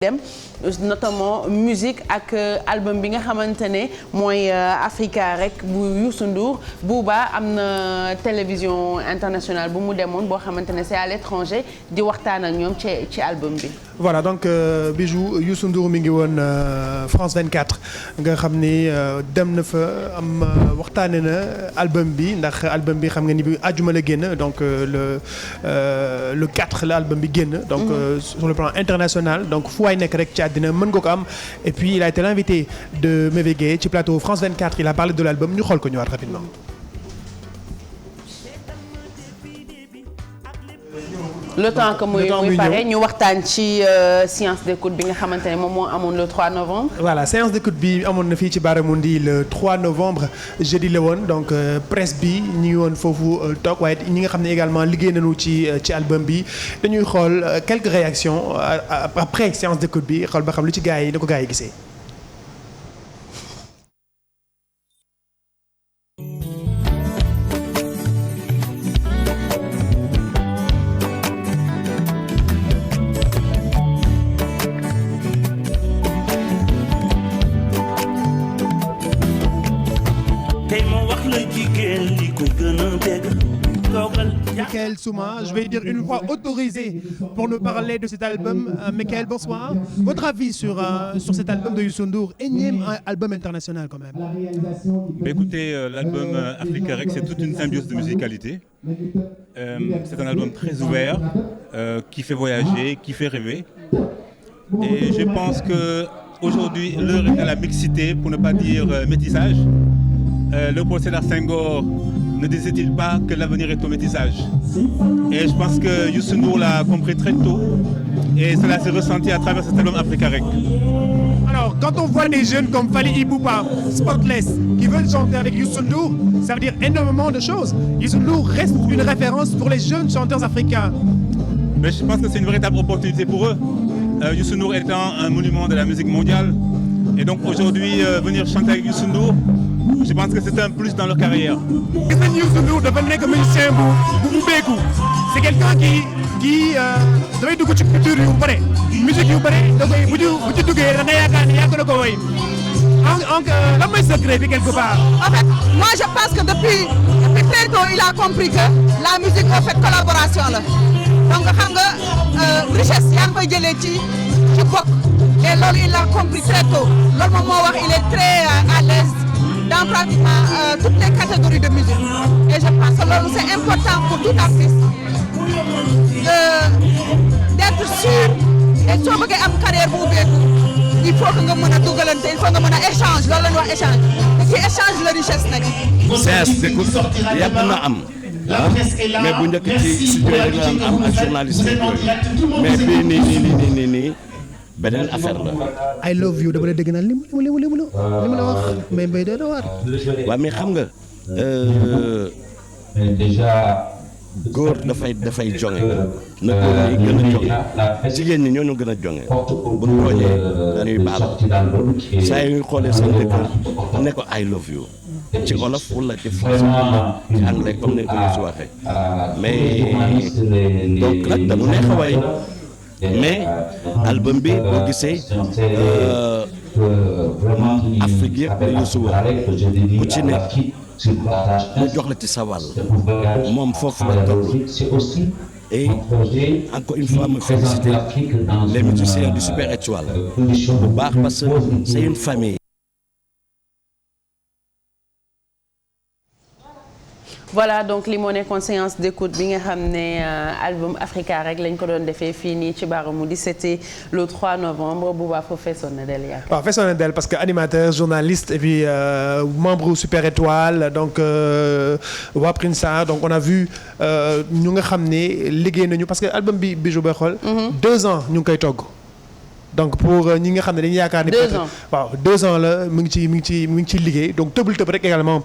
dem notamment musique ak album bi nga xamante ne mooy Africa rek bu Youssou Ndour Booba am na télévision internationale bu mu demoon boo xamante ne c'est à l'étranger di waxtaan ak ñoom ci album bi. voilà donc Bijou Youssou Ndour mi ngi woon France 24 nga xam ni dem na fa am waxtaane na album bi ndax album bi xam nga ni bi àjjuma la génn donc le 4 la album bi génn. donc sur le plan international donc fu waay nekk rek ci àddina mën nga ko am et puis il a été l'invité de Mévé Guèye ci plateau France 24 il a parlé de l'album ñu xool ko ñëwaat rapidement. le temps que muy pare ñu waxtaan ci séance d'écoute bi nga xamante ne moom moo amoon le 3 novembre. voilà séance d'écoute bi amoon na fii ci Baramundi le 3 novembre jeudi la woon donc presse bi ñu ngi woon foofu toog waaye ñi nga xam ne également liggéey nañu ci album bi dañuy xool quelques réactions après séance d'écoute bi xool ba xam lu ci gars yi na ko gars yi gisee. Michael Souma, je vais dire une fois autorisé pour nous parler de cet album. Michael, bonsoir. Votre avis sur cet album de Youssou Ndour, énième album international quand même. Écoutez, l'album Africa Rec, c'est toute une symbiose de musicalité. C'est un album très ouvert, qui fait voyager, qui fait rêver. Et je pense qu'aujourd'hui, l'heure est à la mixité, pour ne pas dire métissage. Léopold Sédar Senghor ne disait-il pas que l'avenir est au métissage? Et je pense que Youssou Ndour l'a compris très tôt et cela s'est ressenti à travers cet album Africa Rec. Alors, quand on voit des jeunes comme Fally Ipupa, Spotless, qui veulent chanter avec Youssou Ndour, ça veut dire énormément de choses. Youssou Ndour reste une référence pour les jeunes chanteurs africains. Mais je pense que c'est une véritable opportunité pour eux. Youssou Ndour étant un monument de la musique mondiale. Et donc aujourd'hui, venir chanter avec Youssou Ndour, je pense que c'est un plus dans leur carrière. Gis nañ Youssou Ndour dafa nekk musicien bu béeku c'est quelqu'un qui dafay dugg ci culture yu bëre musique yu bëre da koy bu ci duggee da nga yaakaar ni yàgg na ko woy donc lan mooy secret bi quelque part. En fait moi je pense que depuis très tôt il a compris que la musique en fait collaboration la donc xam nga richesse yaa ngi koy jëlee ci bokk et loolu il a compris très tôt loolu moom moo wax il est très à l'aise dans pratiquement toutes les catégories de musique et je pense que loolu c'est important pour tout artiste d'être sûr et soo bëggee am carrière bu ubbeeku il faut que nga mën a dugalante il faut nga mën a échange loolu la ñuy wax échange te ci échange la richesse nag. séance d'écoute yàgg na am mais bu njëkk ci studio rek la am ak journaliste yooyu mais bii nii beneen affaire la. I love you dama la dégg naan li ma la wax mais mbay dee na waar. waaw mais xam nga góor dafay jonge na góor ñi gën a jonge jigéen ñi ñoo gën a jonge bu ñu tooñee dañuy baal saa yu xoolee seen dëkk ne ko I love you ci olof wala ci français ci anglais comme ni ko si waxee mais donc nag dañu neex a way mais album bi boo gisee Afrique yëpp la Youssou wax ku ci nekk mu jox la ci sa wàll moom foofu la toll et encore une fois me féliciter les musiciens du Super Étoile bu baax parce que c'est une famille. voilà donc li moo nekkoon séance d'écoute bi nga xam ne album Africa rek lañ ko doon defee fii nii ci Baramundi c'était le 3 novembre Booba foofu feesoon na del yaa waaw feesoon na del parce que animateur journaliste et puis membre Super Étoile donc waa Prince Art donc on a vu ñu nga xam ne liggéey nañu parce que album bi Bijou bay xool 2 ans ñu ngi koy togg donc pour ñi nga xam ne dañuy yaakaar ni 2 ans waaw 2 ans la mu ngi ci liggéey donc tëbul tëb rek également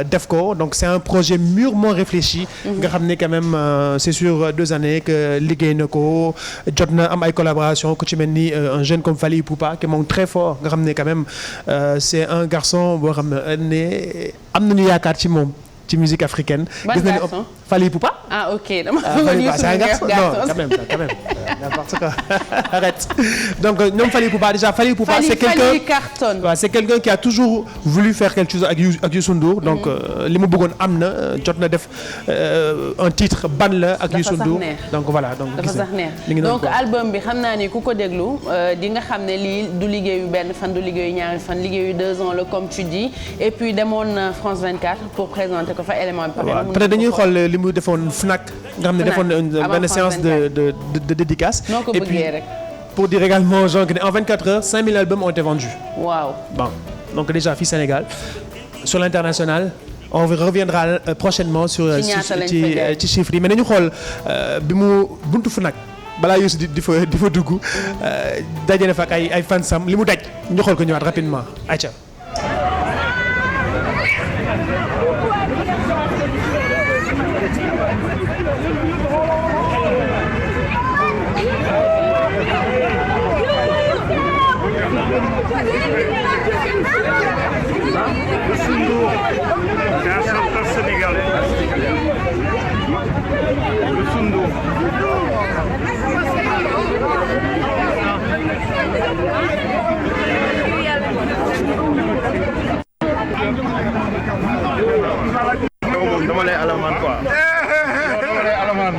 def ko donc c'est un projet mûrement réfléchi nga xam ne quand même c'est sur 2 années que liggéey na ko jot na am ay collaboration ku ci mel ni un jeune comme Fally Ipupa qui moom très fort nga xam ne quand même c'est un garçon boo xam ne am nañu yaakaar ci moom ci musique africaine. Ban gis nañu garçon? Fally Ipupa. ah ok dama Fally bëggoon Ipupa c'est un garçon non quand même n'importe quoi arrête donc ñoom Fally Ipupa déjà Fally Ipupa c'est quelqu'un cartonne. waaw c'est quelqu'un qui a toujours voulu faire quelque chose ak Youssou Ndour donc li mu bëggoon am na jot na def un titre ban la ak Youssou Ndour donc voilà donc dafa sax neex donc album bi xam naa ni ku ko déglu di nga xam ne lii du liggéeyu benn fan du liggéeyu ñaari fan liggéeyu 2 ans la comme tu dis et puis demoon France 24 pour présenter ko fa élément bi. peut-être dañuy xool li mu defoon Fnac nga xam ne defoon benn séance de dédicace. noo ko bëggee rek. Pour dire également aux gens qu'en 24 heures 5000 albums ont été vendus. Waaw. Bon donc déjà fii Sénégal sur l'international on reviendra prochainement sur ci chiffres yi mais nañu xool bi mu buntu Fnac balaa Youssou di fa dugg daje na fa ak ay fansam li mu daj ñu xool ko ñëwaat rapidement ayca. dama lay alamaan quoi. dama lay alamaan.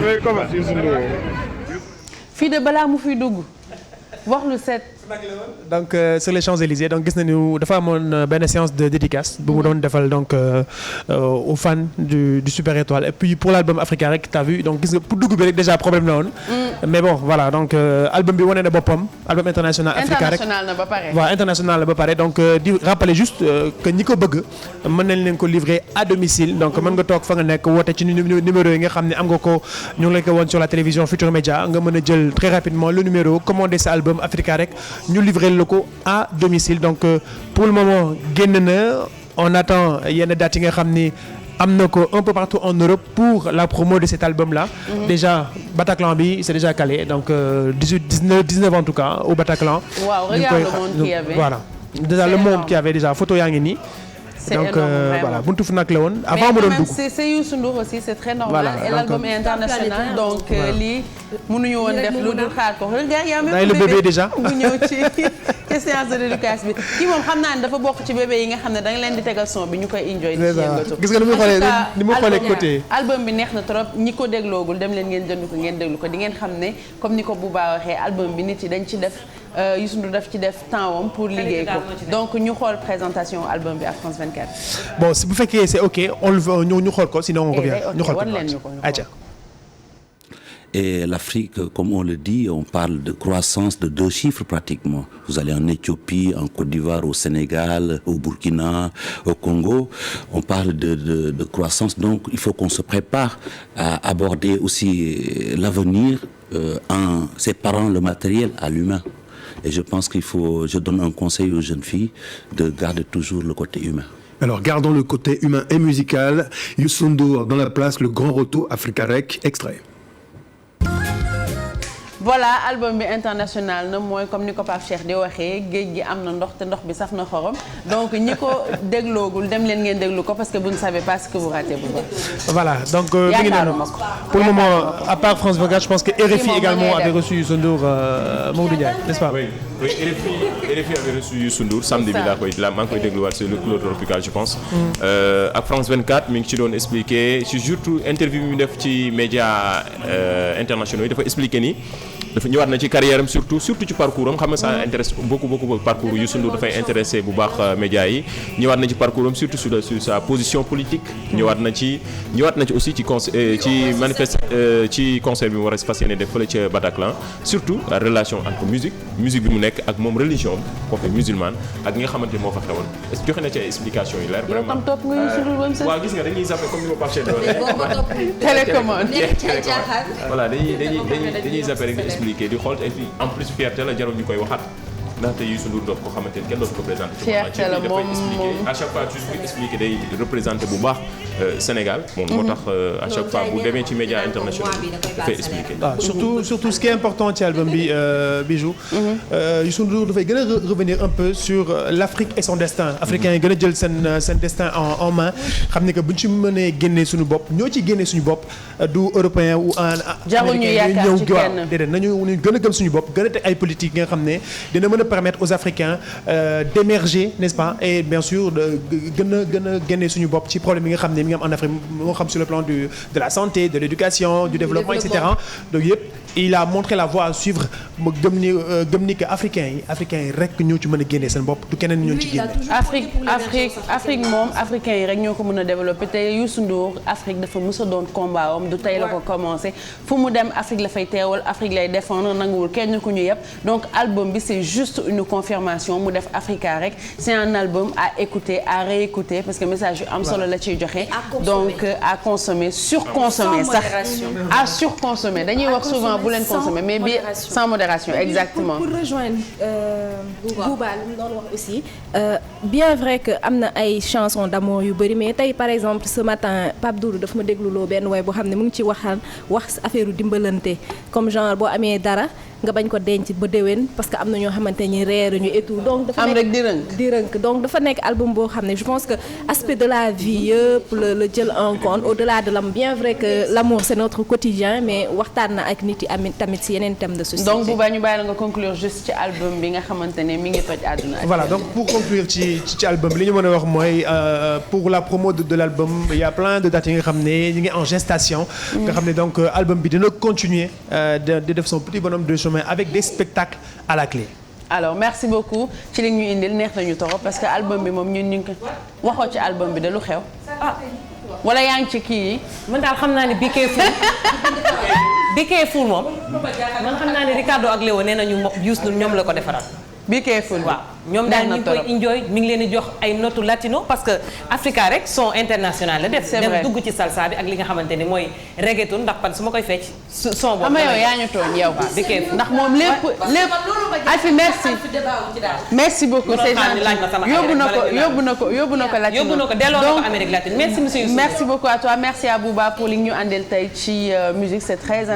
mais comment Youssou Ndour. fii de balaa mu fiy dugg wax lu set. donc sur les Champs-Élysées donc gis nañu dafa amoon benn séance de dédicace bu mu doon defal donc aux fans du Super Étoile et puis pour l'album Africa rek t'as vu donc gis nga pour dugg bi rek déjà problème la woon. mais bon voilà donc album bi wane na boppam album international. Africa rek international na ba pare. waaw international la ba pare donc di rappeler juste que ñi ko bëgg mën nañ leen ko livrer à domicile donc mën nga toog fa nga nekk woote ci numéro yi nga xam ne am nga ko ñu ngi la ko woon sur la télévision Futur Média nga mën a jël très rapidement le numéro commander sa album Africa rek. ñu livrer le ko à domicile donc pour le moment génn na on attend yenn dates yi nga xam ni am na ko un peu partout en Europe pour la promo de cet album là. Déjà Bataclan bi c'est déjà calé donc 19 en tout cas au Bataclan. waaw regarde le monde qui avait. Voilà déjà le monde qui avait déjà photo yaa ngi nii. C'est donc énorme, voilà buntu Fnac la woon avant mu doon dugg. c'est Youssou Ndour aussi c'est très normal voilà, et l'album est international donc lii mënuñu woon def lu dul xaar ko regarde y a même le bébé déjà bu ñëw ci séance de dédicace bi kii moom xam naa ne dafa bokk ci bébé yi nga xam ne da nga leen di tegal son bi ñu koy enjoy di ci yëngatu. gis nga ni mu xoolee côté album bi neex na trop ñi ko dégloogul dem leen ngeen jënd ko ngeen déglu ko di ngeen xam ne comme ni ko Bouba waxee album bi nit yi dañ ci def Youssou Ndour daf ci def temps wam pour liggéey ko donc ñu xool présentation album bi à France 24. bon si bu fekkee c'est ok on le veut ñu xool ko sinon on revient ñu xool ko ayca. Et l'Afrique, comme on le dit, on parle de croissance de 2 chiffres pratiquement. Vous allez en Éthiopie, en Côte d'Ivoire, au Sénégal, au Burkina, au Congo. On parle de croissance. Donc, il faut qu'on se prépare à aborder aussi l'avenir en séparant le matériel à l'humain. Et je pense je donne un conseil aux jeunes filles de garder toujours le côté humain. Alors, gardons le côté humain et musical. Youssou Ndour dans la place, le grand retour Africa Rec, extrait. voilà album bi international na mooy comme ni ko Pape Cheikh di waxee géej gi am na ndox te ndox bi saf na xorom donc ñi ko dégloogul dem leen ngeen déglu ko parce que vous ne savez pas ce que vous ratez bu baax. voilà donc mi ngi noonu pour le moment à part France 24 je pense que RFI également avait reçu Youssou Ndour Maodo Ndiaye n'est-ce pas. oui RFI avait reçu Youssou Ndour samedi bi maa ngi koy dégluwaat c'est le Clos Tropical je pense. ak France 24 mi ngi ci doon expliquer surtout interview bi mu def ci médias internationaux yi dafa expliquer ni. dafa ñëwaat na ci carrière am surtout ci parcours am xam nga ça intéresse beaucoup parcours Youssou Ndour dafay intéressé bu baax médias yi ñëwaat na ci parcours am surtout sur sa position politique. ñëwaat na ci aussi ci concert bi mu war a fas yéene def fële ca Bataclan surtout la relation entre musique bi mu nekk ak moom religion côté musulmane ak nga xamante moo fa xewoon joxe na ci ay explications yu leer. vraiment yow tam topp nga Youssou Ndour ba mu set. waaw gis nga dañuy zappé comme ni ma Pape Cheikh doon. télécommande. voilà dañuy zappé rek di expliquer di xool et puis en plus fierté la jarul ñu koy waxaat ndaxte Youssou Ndour doon ko xamante ni kenn dootu ko présenté ci fierté la dafay expliquer à chaque fois toujours expliquer day représenté bu baax Sénégal moom moo tax à chaque fois bu demee ci média international dafay expliquer surtout ce qui est important ci album bi Bijou Youssou Ndour dafay gën a revenir un peu sur l'Afrique et son destin africain yi gën a jël seen destin en main xam ni que buñ ci mënee génnee suñu bopp ñoo ci génnee suñu bopp du européen ou jarul ñu yaakaar ci kenn déedéet nañu gën a gëm suñu bopp gën a teg ay politique yi nga xam ne dina mën a permettre aux Africains d'émerger n'est-ce pas et bien sûr gën a génne suñu bopp ci problème yi nga xam ne mi ngi am en Afrique moo xam sur le plan de la santé de l'éducation du développement et cetera donc yëpp il a montré la voie à suivre ma gëm ni que africains yi rek ñoo ci mën a génne seen bopp du keneen ñoo ci génne. Afrique moom africains yi rek ñoo ko mën a développer te Youssou Ndour Afrique dafa mës a doon combat am du tey la ko commencé fu mu dem Afrique la fay teewal Afrique lay défendre nanguwul kenn ku ñu yëpp donc album bi c'est juste une confirmation mu def Africa rek c'est un album à écouter à réécouter parce que message yu am solo la ciy joxe. donc à consommer surconsommer sax à surconsommer dañuy wax souvent bu leen consommer mais bi sans modération exactement. pour rejoindre Bouba li mu doon wax aussi bien vrai que am na ay chansons d'amour yu bari mais tey par exemple ce matin Pape Doudou daf ma dégluloo benn way boo xam ne mu ngi ci wax affaire dimbalante comme genre boo amee dara nga bañ ko denc ba déwén parce que am na ñoo xamante ni reeruñu et tout donc dafa am rek di rënk donc dafa nekk album boo xam ne je pense que aspect de la vie yëpp la jël en compte au-delà de l'amour bien vrai que l'amour c'est notre quotidien mais waxtaan na ak nit yi tamit si yeneen thèmes de société. donc bu baax ñu bàyyi la nga conclure juste ci album bi nga xamante ne mi ngi toj àdduna. voilà donc pour conclure ci album bi li ñu mën a wax mooy pour la promo de l'album il y a plein de dates yi nga xam ne ñu ngi en gestation. nga xam ne donc album bi dina continuer de def son petit bonhomme de chemin avec des spectacles à la clé. alors merci beaucoup ci li ñu indil neex nañu torop parce que album bi moom ñun ñu ngi ko waxoo ci album bi de lu xew. wala yaa ngi ci kii yi. man daal xam naa ne Be Careful moom man xam naa ne Ricardo ak Léo nee nañu Youssou ñoom la ko defaral. Be Careful waaw ñoom daal ñu ngi koy enjoy mi ngi leen di jox ay notu latino parce que Africa rek son international la def. dem dugg ci salsa bi ak li nga xamante ni mooy reggaeton ndax pan su ma koy fecc son boobu. xam nga yow yaa ñu tooñ yow. Be Careful ndax moom lépp Alfi merci beaucoup c'est gentil yóbbu na ko latino yóbbu na ko delloo na ko Amérique latine merci monsieur Youssou. merci beaucoup à toi merci à Bouba pour li ñu andil tey ci musique c'est très